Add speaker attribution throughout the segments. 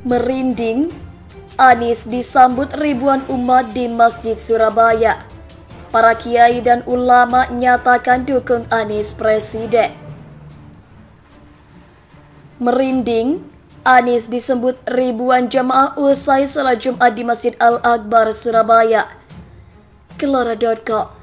Speaker 1: Merinding, Anies disambut ribuan umat di Masjid Surabaya. Para kiai dan ulama nyatakan dukung Anies presiden. Merinding, Anies disambut ribuan jamaah usai salat Jumat di Masjid Al-Akbar Surabaya. Kelora.com.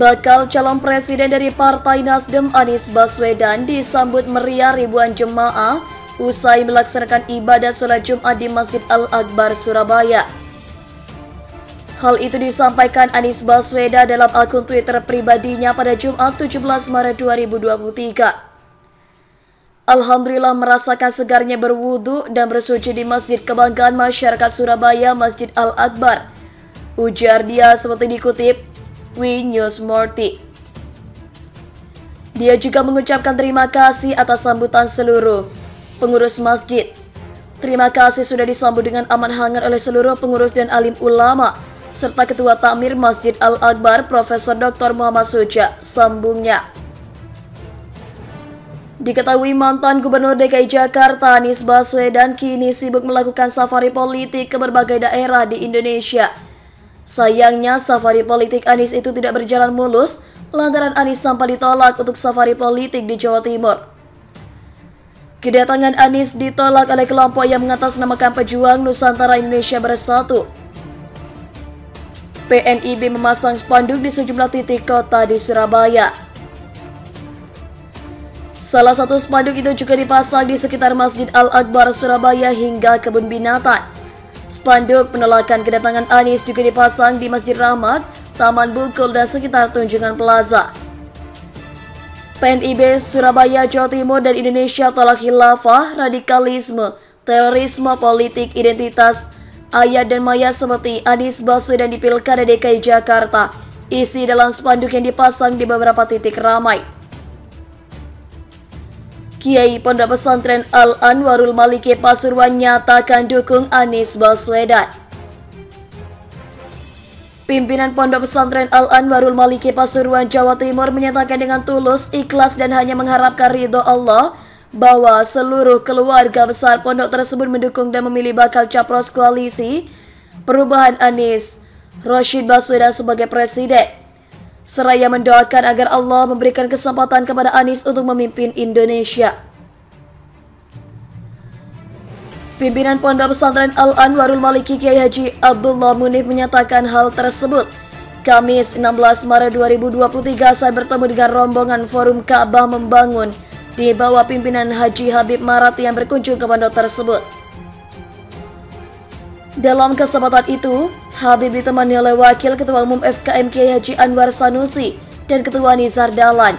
Speaker 1: Bakal calon presiden dari Partai Nasdem Anies Baswedan disambut meriah ribuan jemaah usai melaksanakan ibadah sholat Jumat di Masjid Al-Akbar Surabaya. Hal itu disampaikan Anies Baswedan dalam akun Twitter pribadinya pada Jumat 17 Maret 2023. Alhamdulillah merasakan segarnya berwudu dan bersujud di Masjid Kebanggaan Masyarakat Surabaya, Masjid Al-Akbar. Ujar dia seperti dikutip WeNews Morty. Dia juga mengucapkan terima kasih atas sambutan seluruh pengurus masjid. Terima kasih sudah disambut dengan amat hangat oleh seluruh pengurus dan alim ulama serta Ketua Takmir Masjid Al-Akbar Profesor Dr. Muhammad Suja, sambungnya. Diketahui mantan Gubernur DKI Jakarta Anies Baswedan kini sibuk melakukan safari politik ke berbagai daerah di Indonesia. Sayangnya safari politik Anies itu tidak berjalan mulus lantaran Anies sempat ditolak untuk safari politik di Jawa Timur. Kedatangan Anies ditolak oleh kelompok yang mengatasnamakan Pejuang Nusantara Indonesia Bersatu. PNIB memasang spanduk di sejumlah titik kota di Surabaya. Salah satu spanduk itu juga dipasang di sekitar Masjid Al-Akbar Surabaya hingga kebun binatang. Spanduk penolakan kedatangan Anies juga dipasang di Masjid Rahmat, Taman Bungkul dan sekitar Tunjungan Plaza. PNIB Surabaya, Jawa Timur dan Indonesia tolak khilafah, radikalisme, terorisme, politik, identitas, ayat dan maya seperti Anies Baswedan di Pilkada DKI Jakarta. Isi dalam spanduk yang dipasang di beberapa titik ramai. Kiai Pondok Pesantren Al-Anwarul Maliki Pasuruan nyatakan dukung Anies Baswedan. Pimpinan Pondok Pesantren Al-Anwarul Maliki Pasuruan, Jawa Timur menyatakan dengan tulus, ikhlas dan hanya mengharapkan ridho Allah bahwa seluruh keluarga besar pondok tersebut mendukung dan memilih bakal capres koalisi perubahan Anies Rashid Baswedan sebagai presiden. Seraya mendoakan agar Allah memberikan kesempatan kepada Anies untuk memimpin Indonesia. Pimpinan Pondok Pesantren Al-Anwarul Maliki Kiai Haji Abdullah Munif menyatakan hal tersebut Kamis 16 Maret 2023 saat bertemu dengan rombongan Forum Ka'bah Membangun di bawah pimpinan Haji Habib Marat yang berkunjung ke pondok tersebut. Dalam kesempatan itu, Habib ditemani oleh Wakil Ketua Umum FKM Kiai Haji Anwar Sanusi dan Ketua Nizar Dahlan.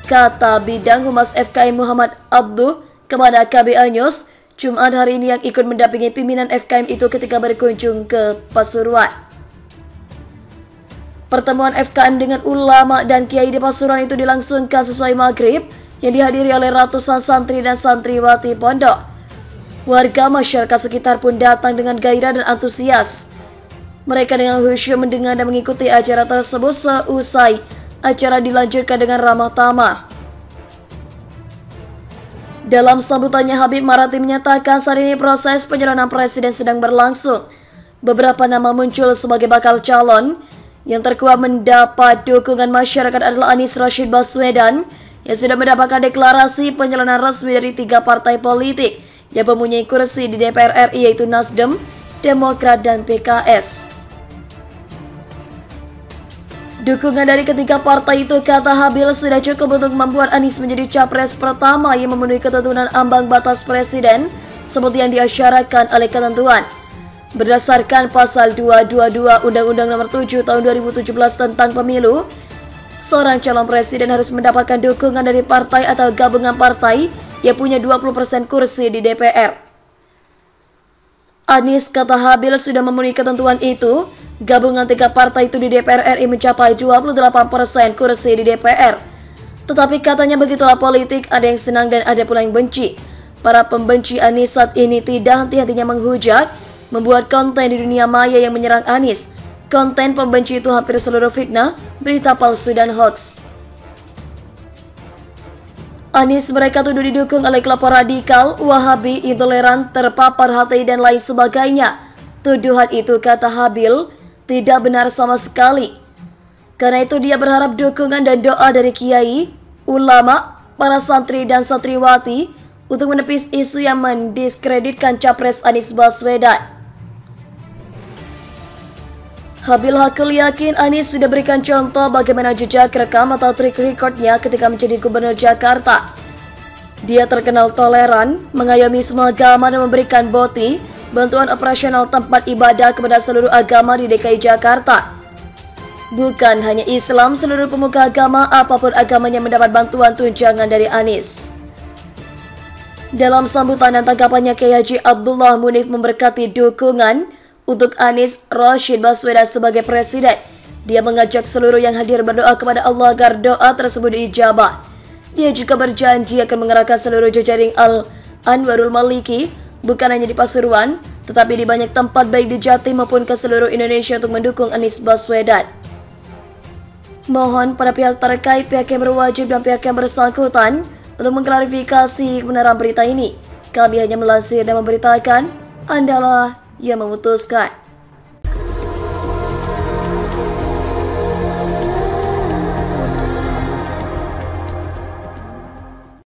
Speaker 1: Kata Bidang Humas FKM Muhammad Abduh kepada KBA News, Jumat hari ini yang ikut mendampingi pimpinan FKM itu ketika berkunjung ke Pasuruan. Pertemuan FKM dengan ulama dan kiai di Pasuruan itu dilangsungkan sesuai maghrib, yang dihadiri oleh ratusan santri dan santriwati pondok. Warga masyarakat sekitar pun datang dengan gairah dan antusias. Mereka dengan khusyuk mendengar dan mengikuti acara tersebut. Seusai acara dilanjutkan dengan ramah tamah. Dalam sambutannya, Habib Marati menyatakan saat ini proses pencalonan presiden sedang berlangsung. Beberapa nama muncul sebagai bakal calon. Yang terkuat mendapat dukungan masyarakat adalah Anies Rashid Baswedan yang sudah mendapatkan deklarasi pencalonan resmi dari 3 partai politik yang mempunyai kursi di DPR RI, yaitu Nasdem, Demokrat, dan PKS. Dukungan dari ketiga partai itu, kata Habib, sudah cukup untuk membuat Anies menjadi capres pertama yang memenuhi ketentuan ambang batas presiden seperti yang diisyaratkan oleh ketentuan. Berdasarkan pasal 222 Undang-Undang Nomor 7 Tahun 2017 tentang Pemilu, seorang calon presiden harus mendapatkan dukungan dari partai atau gabungan partai yang punya 20% kursi di DPR. Anies, kata Habib, sudah memenuhi ketentuan itu. Gabungan 3 partai itu di DPR RI mencapai 28% kursi di DPR. Tetapi katanya begitulah politik, ada yang senang dan ada pula yang benci. Para pembenci Anies saat ini tidak henti-hentinya menghujat, membuat konten di dunia maya yang menyerang Anies. Konten pembenci itu hampir seluruh fitnah, berita palsu, dan hoax. Anies mereka tuduh didukung oleh kelompok radikal, Wahabi, intoleran, terpapar HTI, dan lain sebagainya. Tuduhan itu, kata Habib, tidak benar sama sekali. Karena itu dia berharap dukungan dan doa dari kiai, ulama, para santri dan santriwati untuk menepis isu yang mendiskreditkan capres Anies Baswedan. Habib Hakil yakin Anies sudah berikan contoh bagaimana jejak rekam atau track recordnya ketika menjadi gubernur Jakarta. Dia terkenal toleran, mengayomi semua agama dan memberikan boti, bantuan operasional tempat ibadah kepada seluruh agama di DKI Jakarta. Bukan hanya Islam, seluruh pemuka agama apapun agamanya mendapat bantuan tunjangan dari Anies. Dalam sambutan dan tanggapannya, Kiai Haji Abdullah Munif memberkati dukungan untuk Anies Rashid Baswedan sebagai presiden. Dia mengajak seluruh yang hadir berdoa kepada Allah agar doa tersebut diijabah. Dia juga berjanji akan mengerahkan seluruh jajaring Al-Anwarul Maliki, bukan hanya di Pasuruan, tetapi di banyak tempat baik di Jatim maupun ke seluruh Indonesia untuk mendukung Anies Baswedan. Mohon pada pihak terkait, pihak yang berwajib dan pihak yang bersangkutan untuk mengklarifikasi kebenaran berita ini. Kami hanya melansir dan memberitakan, Andalah yang memutuskan.